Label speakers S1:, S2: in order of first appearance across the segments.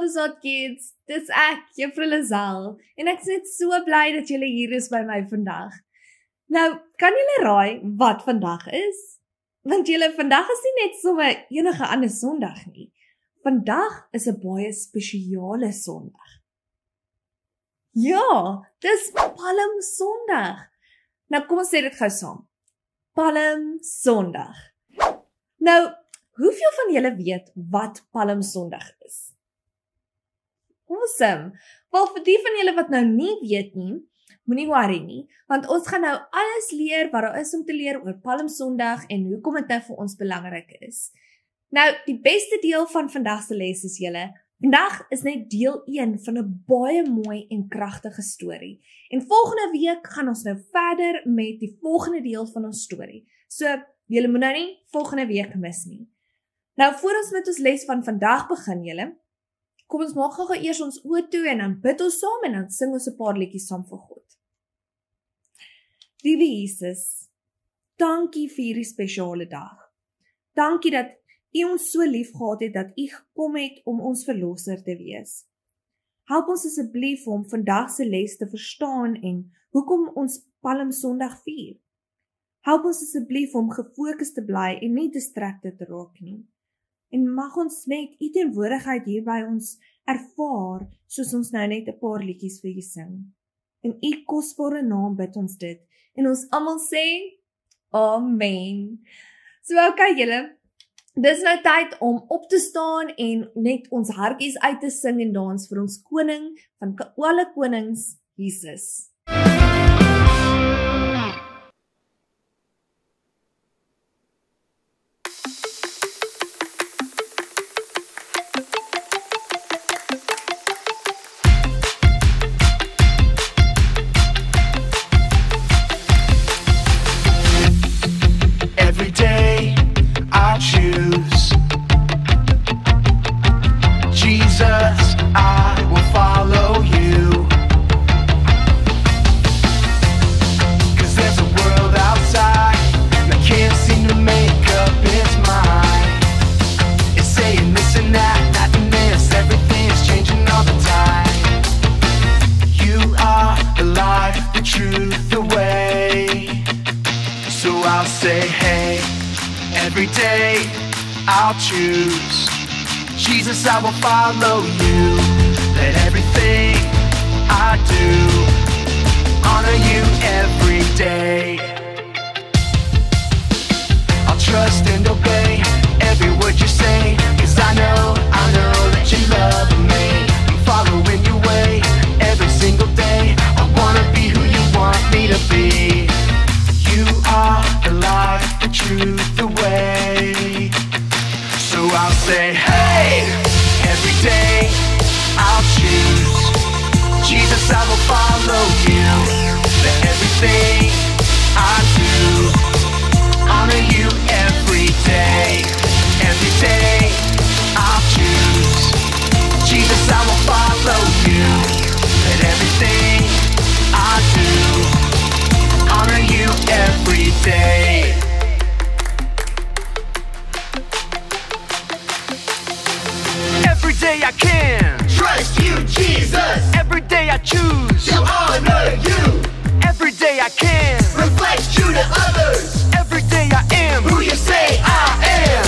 S1: Saad Kids, dis ek, Juffrou Lazel, en ek is net so bly dat julle hier is by my vandag. Nou, kan julle raai wat vandag is? Want julle, vandag is nie net sommer enige ander Sondag nie. Vandag is 'n baie spesiale Sondag. Ja, dis Palm Sondag. Nou kom ons sê dit gou saam. Palm Sondag. Nou, hoeveel van julle weet wat Palm Sondag is? Awesome. Wel, vir die van julle wat nou nie weet nie, moenie worry nie, want ons gaan nou alles leer wat daar is om te leer oor Palm Sondag en hoekom dit nou vir ons belangrik is. Nou, die beste deel van vandag se les is julle, vandag is net deel 1 van 'n baie mooi en kragtige storie. En volgende week gaan ons nou verder met die volgende deel van ons storie. So, julle moet nou nie volgende week mis nie. Nou, voor ons met ons les van vandag begin, julle, kom ons maak gou eers ons oë toe en dan bid ons saam en dan sing ons 'n paar liedjies saam vir God. Liewe Jesus, dankie vir hierdie spesiale dag. Dankie dat U ons so lief gehad het dat U gekom het om ons verlosser te wees. Help ons asseblief om vandag se les te verstaan en hoekom ons Palm Sondag vier. Help ons asseblief om gefokus te bly en nie distracted te raak nie. En mag ons net U teenwoordigheid hier by ons ervaar, soos ons nou net 'n paar liedjies vir U sing. In U kosbare naam bid ons dit, en ons almal sê, Amen. So, okay julle, dis nou tyd om op te staan en net ons hartjies uit te sing en dans vir ons koning van alle konings, Jesus.
S2: Jesus, I will follow you. Let everything I do honor you every day. I'll trust and obey every word you say, 'cause I know that you love me. I'm following your way every single day. I wanna be who you want me to be. You are the life, the truth, the way. So I'll say, hey, every day I'll choose Jesus, I will follow you. Let everything I do honor you every day. Every day I'll choose Jesus, I will follow you. Let everything I do honor you every day. Every day I can
S3: trust you, Jesus.
S2: Every day I choose
S3: to honor you.
S2: Every day I can
S3: reflect you to others.
S2: Every day I am
S3: who you say I am.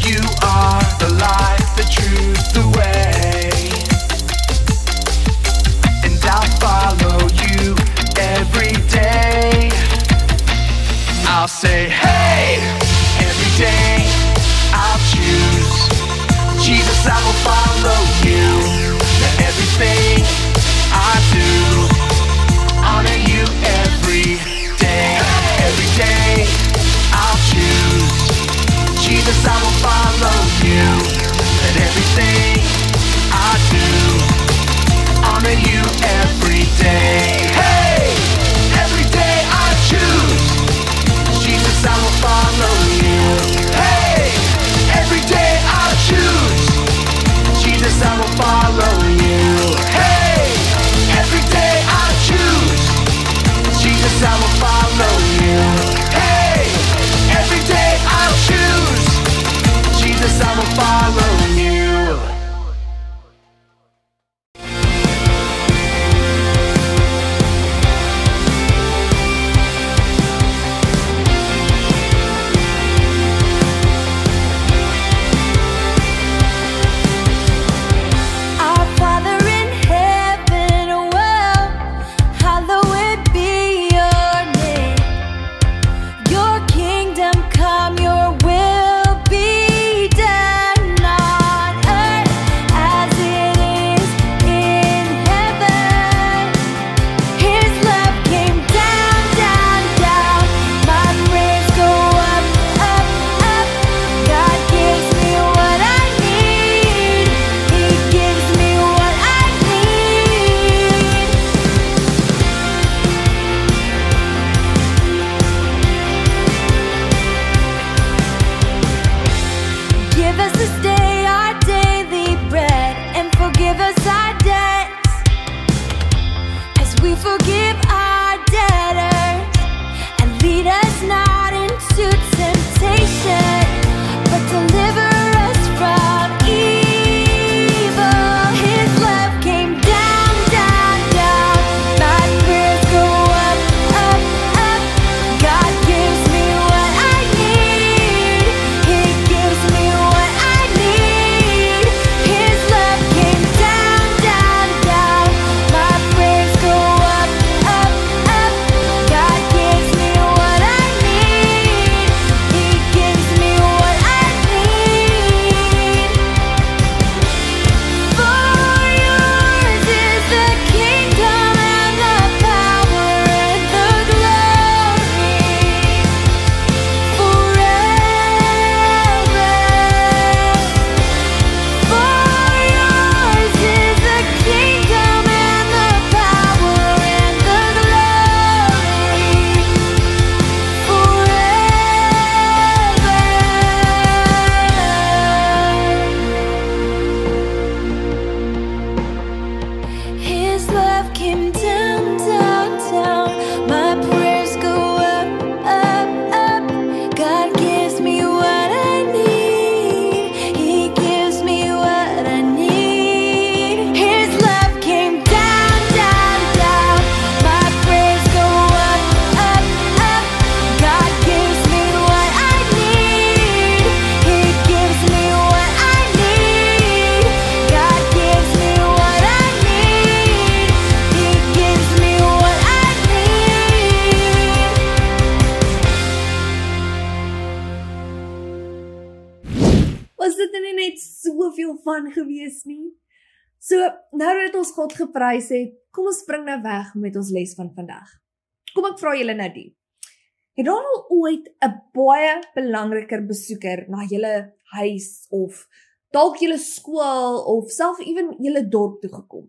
S2: You are the light, the truth, the way. And I'll follow you every day. I'll say, hey, every day I'll choose Jesus, I will follow you. Let everything I do honor you every day. Every day I'll choose Jesus, I will follow you. Let everything I do honor you every day. Hey, every day I choose Jesus, I will follow you. Hey, every day I choose Jesus, I will follow you. Hey, every day I choose
S1: dit nie net soveel van gewees nie? So, nou dat ons God geprys het, kom ons spring nou weg met ons les van vandag. Kom ek vra julle nou die. Het daar al ooit 'n baie belangriker besoeker na julle huis of dalk julle skool of self ewen julle dorp toe gekom?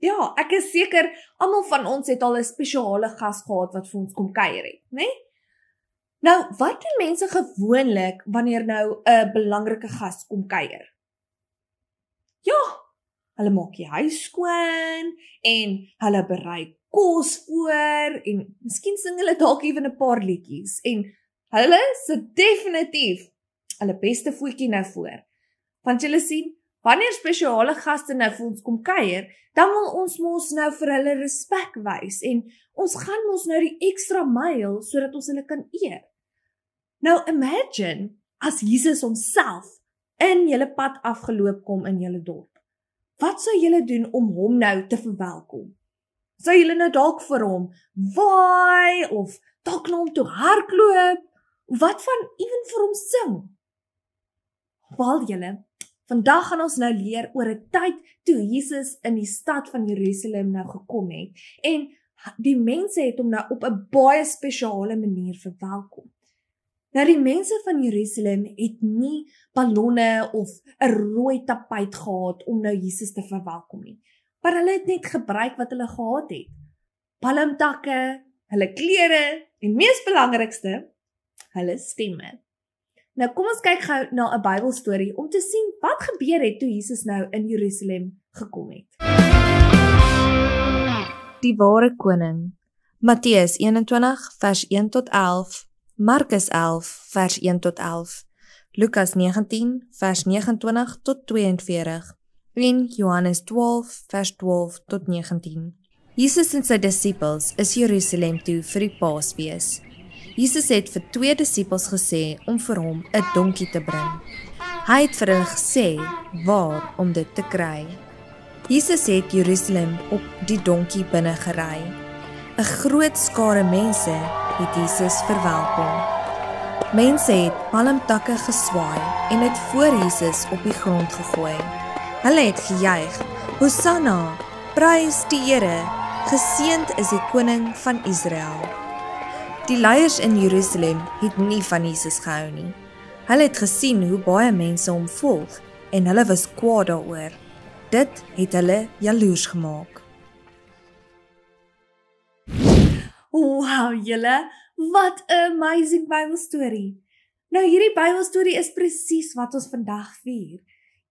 S1: Ja, ek is seker almal van ons het al 'n spesiale gas gehad wat vir ons kom kuier het, né? Nou, wat doen mense gewoonlik wanneer nou 'n belangrike gas kom kuier? Ja, hulle maak die huis skoon en hulle berei kos voor en miskien sing hulle dalk ewen 'n paar liedjies en hulle sit definitief hulle beste voetjie nou voor. Want julle sien, wanneer spesiale gaste nou vir ons kom kuier, dan wil ons mos nou vir hulle respek wys en ons gaan mos nou die ekstra myl sodat ons hulle kan eer. Nou imagine as Jesus homself in julle pad afgeloop kom in julle dorp. Wat sou julle doen om hom nou te verwelkom? Sou julle nou dalk vir hom waai of dalk na hom toe hardloop? Wat van ewen vir hom sing? Wel julle, vandag gaan ons nou leer oor 'n tyd toe Jesus in die stad van Jerusalem nou gekom het en die mense het hom nou op 'n baie spesiale manier verwelkom. Nou die mense van Jerusalem het nie ballonne of 'n rooi tapuit gehad om nou Jesus te verwelkom nie. Maar hulle het net gebruik wat hulle gehad het. Palmtakke, hulle klere en mees belangrikste, hulle stemme. Nou kom ons kyk gou na 'n Bybelstorie om te sien wat gebeur het toe Jesus nou in Jerusalem gekom het. Die ware koning. Matteus 21 vers 1 tot 11, Markus 11 vers 1 tot 11, Lukas 19 vers 29 tot 42 en Johannes 12 vers 12 tot 19. Jesus en sy disippels is Jerusalem toe vir die Paasfees. Jesus het vir 2 disippels gesê om vir hom 'n donkie te bring. Hy het vir hulle gesê waar om dit te kry. Jesus het Jerusalem op die donkie binne gery. 'n Groot skare mense het Jesus verwelkom. Mense het palmtakke geswaai en het voor Jesus op die grond gegooi. Hulle het gejuig, Hosanna, prys die Here, geseënd is die koning van Israel. Die leiers in Jerusalem het nie van Jesus gehou nie. Hulle het gesien hoe baie mense hom volg en hulle was kwaad daaroor. Dit het hulle jaloers gemaak. Wow, julle, wat 'n amazing Bybelstorie. Nou hierdie Bybelstorie is presies wat ons vandag vier.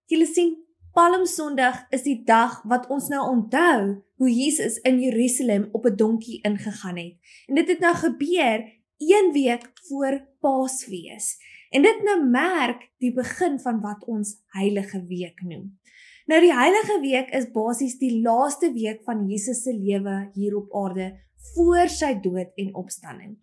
S1: Julle sien, Palmsondag is die dag wat ons nou onthou hoe Jesus in Jerusalem op 'n donkie ingegaan het. En dit het nou gebeur 1 week voor Paasfees. En dit nou merk die begin van wat ons Heilige Week noem. Nou die Heilige Week is basies die laaste week van Jesus se lewe hier op aarde voor sy dood en opstanding.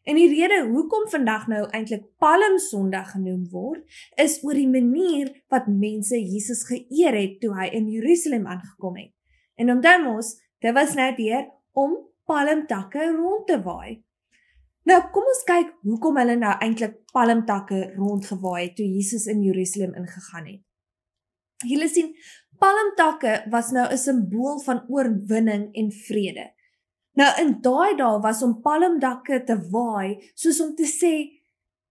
S1: En die rede hoekom vandag nou eintlik Palmsondag genoem word, is oor die manier wat mense Jesus geëer het toe hy in Jerusalem aangekom het. En onthou mos, dit was nou deur om palmtakke rond te waai. Nou kom ons kyk hoekom hulle nou eintlik palmtakke rondgewaai het toe Jesus in Jerusalem ingegaan het. Julle sien, palmtakke was nou 'n simbool van oorwinning en vrede. Nou in daai dae was om palmtakke te waai, soos om te sê,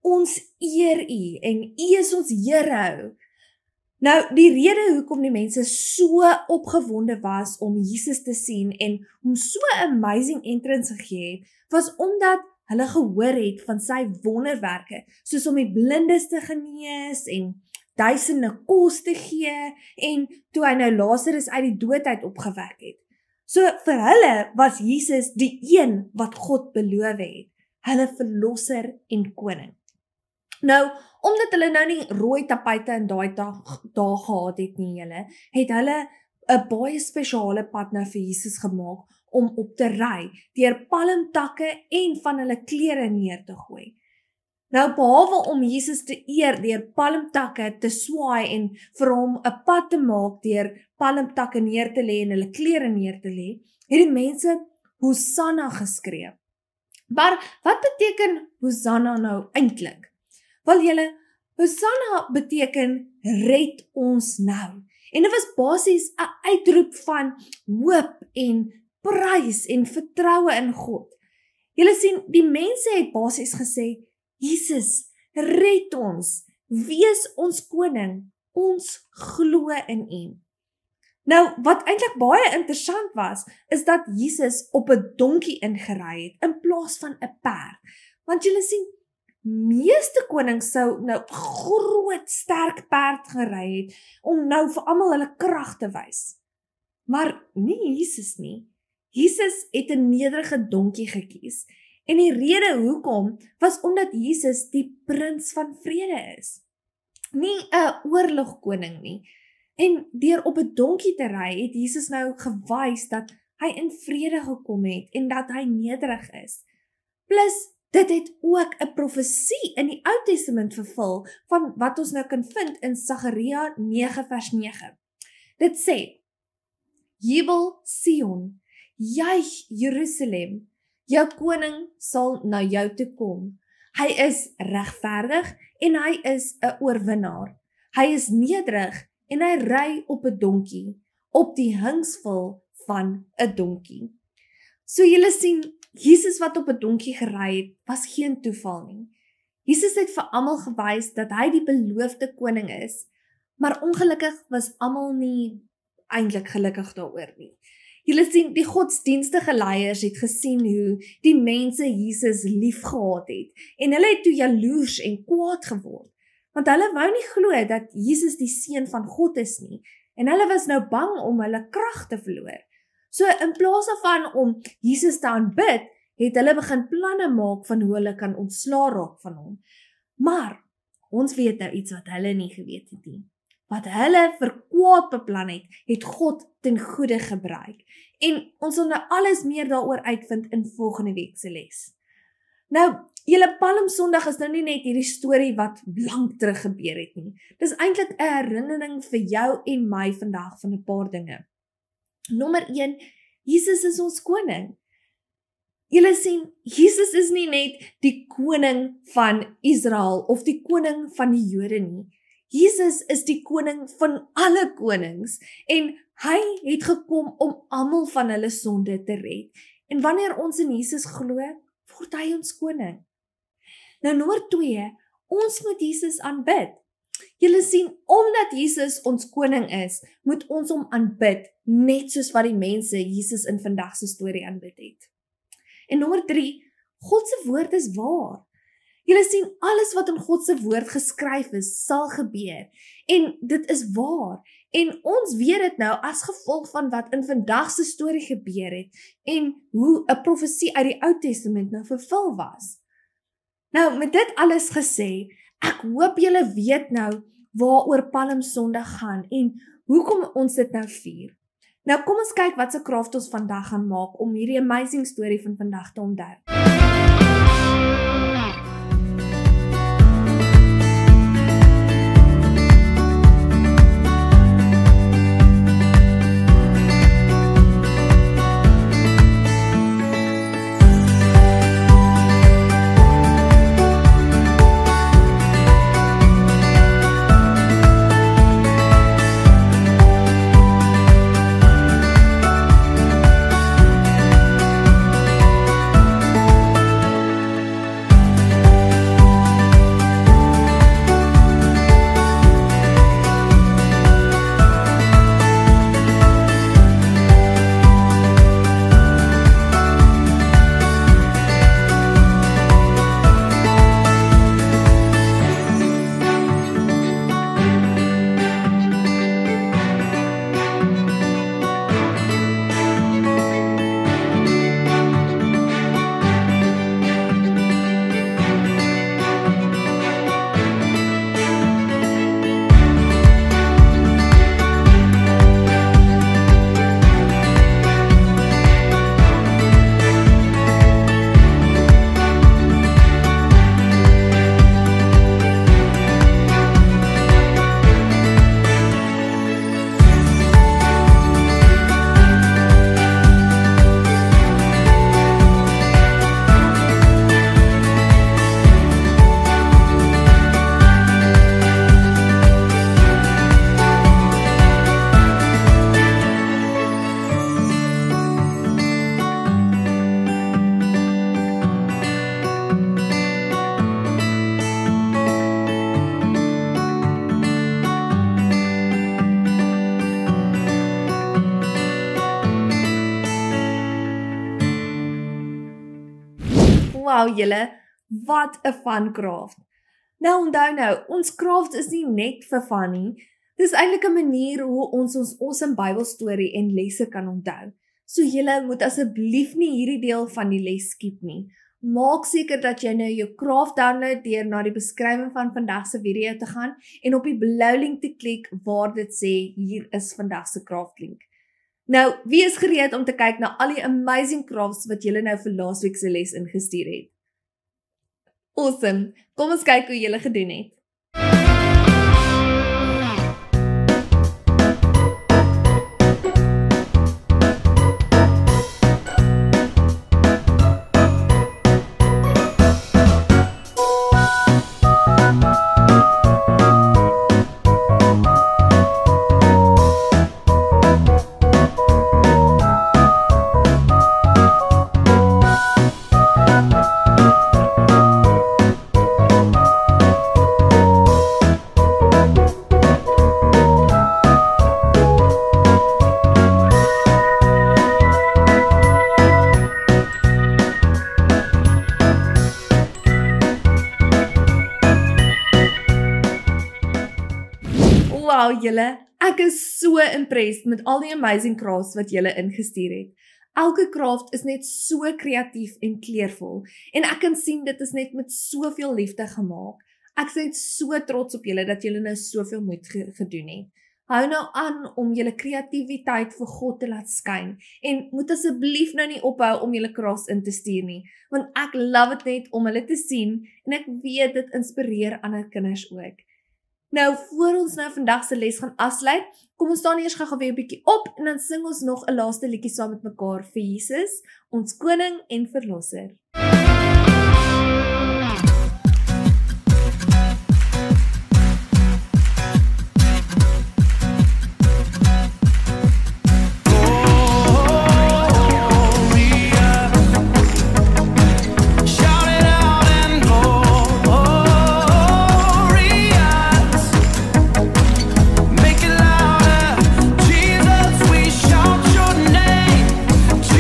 S1: ons eer U en U is ons Here. Nou die rede hoekom die mense so opgewonde was om Jesus te sien en hom so 'n amazing entrance gegee het, was omdat hulle gehoor het van sy wonderwerke, soos om die blindes te genees en duisende kos te gee en toe hy nou Lazarus uit die dood uit opgewek het. So vir hulle was Jesus die een wat God beloof het, hulle verlosser en koning. Nou, omdat hulle nou nie rooi tapuite in daai dae gehad het nie, het hulle 'n baie spesiale pad nou vir Jesus gemaak om op te ry, deur palmtakke en van hulle klere neer te gooi. Nou behalwe om Jesus te eer deur palmtakke te swaai en vir hom 'n pad te maak deur palmtakke neer te lê en hulle klere neer te lê, het die mense Hosanna geskree. Maar wat beteken Hosanna nou eintlik? Wel julle, Hosanna beteken red ons nou. En dit was basies 'n uitroep van hoop en prys en vertroue in God. Julle sien, die mense het basies gesê, Jesus, red ons, wees ons koning, ons glo in U. Nou, wat eintlik baie interessant was, is dat Jesus op 'n donkie ingery het, in plaas van 'n perd. Want julle sien, meeste konings sou nou groot, sterk perd gery het, om nou vir almal hulle krag te wys. Maar nie Jesus nie. Jesus het 'n nederige donkie gekies. En die rede hoekom, was omdat Jesus die prins van vrede is. Nie 'n oorlogkoning nie. En deur op 'n donkie te ry, het Jesus nou gewys dat hy in vrede gekom het, en dat hy nederig is. Plus, dit het ook 'n profesie in die Ou Testament vervul, van wat ons nou kan vind in Sagaria 9 vers 9. Dit sê, Jubel Sion, juig Jerusalem, jou koning sal na jou toe kom. Hy is regverdig en hy is 'n oorwinnaar. Hy is nederig en hy ry op 'n donkie, op die hingsvel van 'n donkie. So julle sien, Jesus wat op 'n donkie gery het, was geen toeval nie. Jesus het vir almal gewys dat hy die beloofde koning is, maar ongelukkig was almal nie eintlik gelukkig daaroor nie. Julle sien, die godsdienstige leiers het gesien hoe die mense Jesus liefgehad het, en hulle het toe jaloers en kwaad geword, want hulle wou nie glo dat Jesus die seun van God is nie, en hulle was nou bang om hulle krag te verloor. So in plaas daarvan om Jesus te aanbid, het hulle begin planne maak van hoe hulle kan ontslaa raak van hom. Maar ons weet nou iets wat hulle nie geweet het nie. Wat hulle vir kwaad beplan het, het God ten goeie gebruik. En ons sal nou alles meer daaroor uitvind in volgende week se les. Nou, julle Palmsondag is nou nie net hierdie storie wat lank terug gebeur het nie. Dis eintlik 'n herinnering vir jou en my vandag van 'n paar dinge. Nommer 1, Jesus is ons koning. Julle sien, Jesus is nie net die koning van Israel of die koning van die Jode nie. Jesus is die koning van alle konings en hy het gekom om almal van hulle sonde te red. En wanneer ons in Jesus glo, word hy ons koning. Nou nommer 2, ons moet Jesus aanbid. Julle sien, omdat Jesus ons koning is, moet ons hom aanbid, net soos wat die mense Jesus in vandag se storie aanbid het. En nommer 3, God se woord is waar. Julle sien, alles wat in God se woord geskryf is, sal gebeur. En dit is waar. En ons weet dit nou as gevolg van wat in vandag se storie gebeur het, en hoe 'n profesie uit die Ou Testament nou vervul was. Nou, met dit alles gesê, ek hoop julle weet nou waaroor Palmsondag gaan en hoekom ons dit nou vier. Nou kom ons kyk wat se kraft ons vandag gaan maak om hierdie amazing storie van vandag te onthou. Wow julle, wat 'n fun craft. Nou onthou nou, ons craft is nie net vir fun nie. Dis eintlik 'n manier hoe ons awesome Bybelstorie en lesse kan onthou. So julle moet asseblief nie hierdie deel van die les skiep nie. Maak seker dat jy nou jou craft download deur na die beskrywing van vandag se video te gaan en op die blou link te klik waar dit sê hier is vandag se craft link. Nou, wees gereed om te kyk na al die amazing crafts wat julle nou vir laasweek se les ingestuur het. Awesome. Kom ons kyk hoe julle gedoen het. Wow julle, ek is so impressed met al die amazing crafts wat julle ingestuur het. Elke craft is net so kreatief en kleurvol en ek kan sien dit is net met soveel liefde gemaak. Ek is net so trots op julle dat julle nou soveel moeite gedoen het. Hou nou aan om julle kreatiwiteit vir God te laat skyn en moet asseblief nou nie ophou om julle crafts in te stuur nie, want ek love dit net om hulle te sien en ek weet dit inspireer ander kinders ook. Nou, voor ons nou vandag se les gaan afsluit, kom ons staan eers gou weer 'n bietjie op en dan sing ons nog 'n laaste liedjie saam met mekaar vir Jesus, ons koning en verlosser.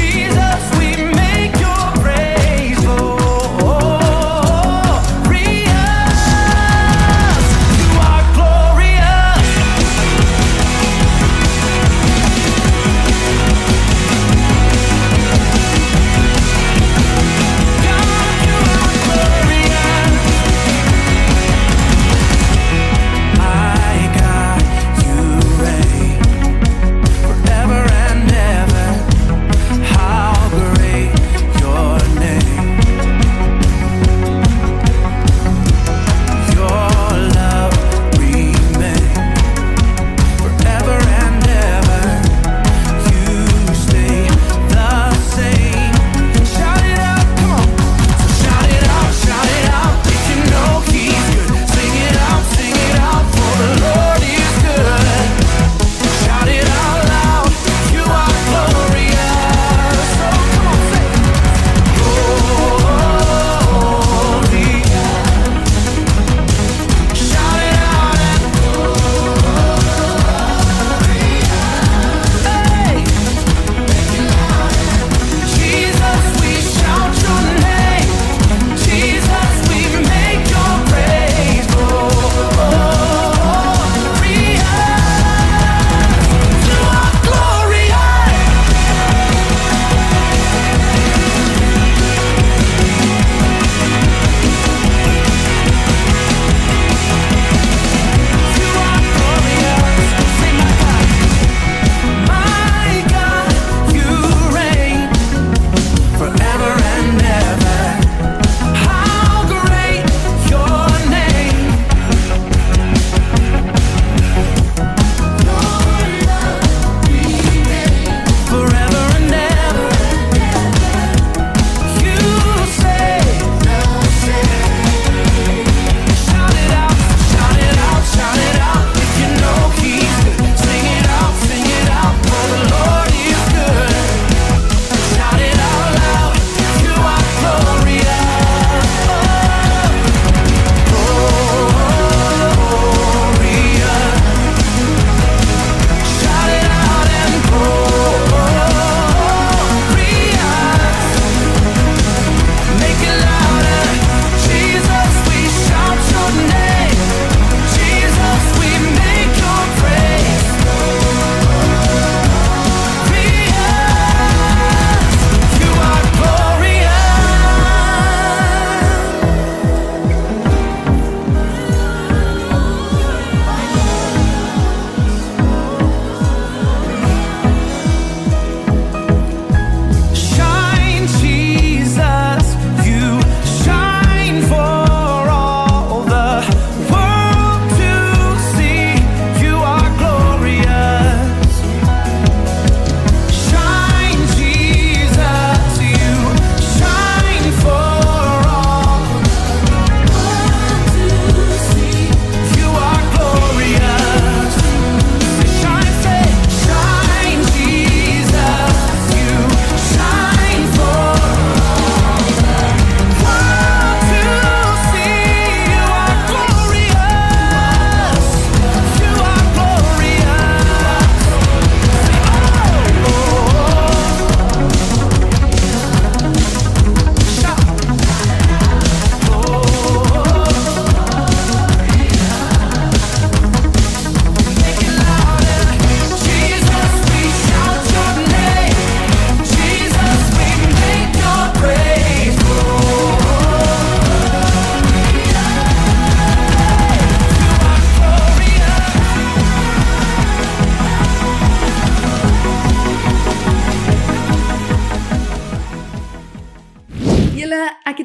S2: Jesus, we make your praise.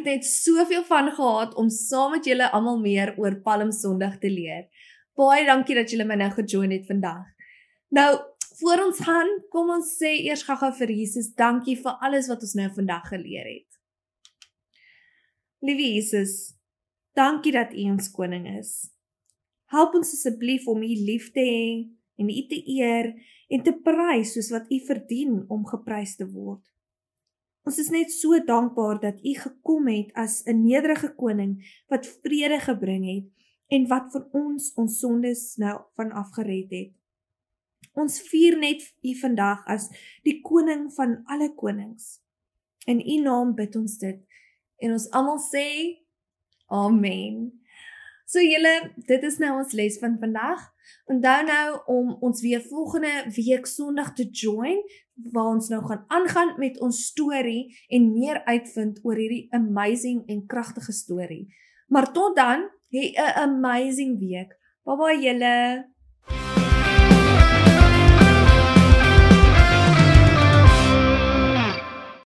S1: net soveel van gehad om saam met julle almal meer oor Palm Sondag te leer. Baie dankie dat julle my nou gejoin het vandag. Nou, voor ons gaan, kom ons sê eers gou-gou vir Jesus dankie vir alles wat ons nou vandag geleer het. Liewe Jesus, dankie dat U ons koning is. Help ons asseblief om U lief te hê en U te eer en te prys soos wat U verdien om geprys te word. Ons is net so dankbaar dat U gekom het as 'n nederige koning wat vrede gebring het en wat vir ons sondes nou van afgered het. Ons vier net U vandag as die koning van alle konings. In U naam bid ons dit en ons almal sê Amen. So julle, dit is nou ons les van vandag. Onthou nou om ons weer volgende week Sondag te join, waar ons nou gaan aangaan met ons storie en meer uitvind oor hierdie amazing en kragtige storie. Maar tot dan, hê 'n amazing week. Bye bye julle.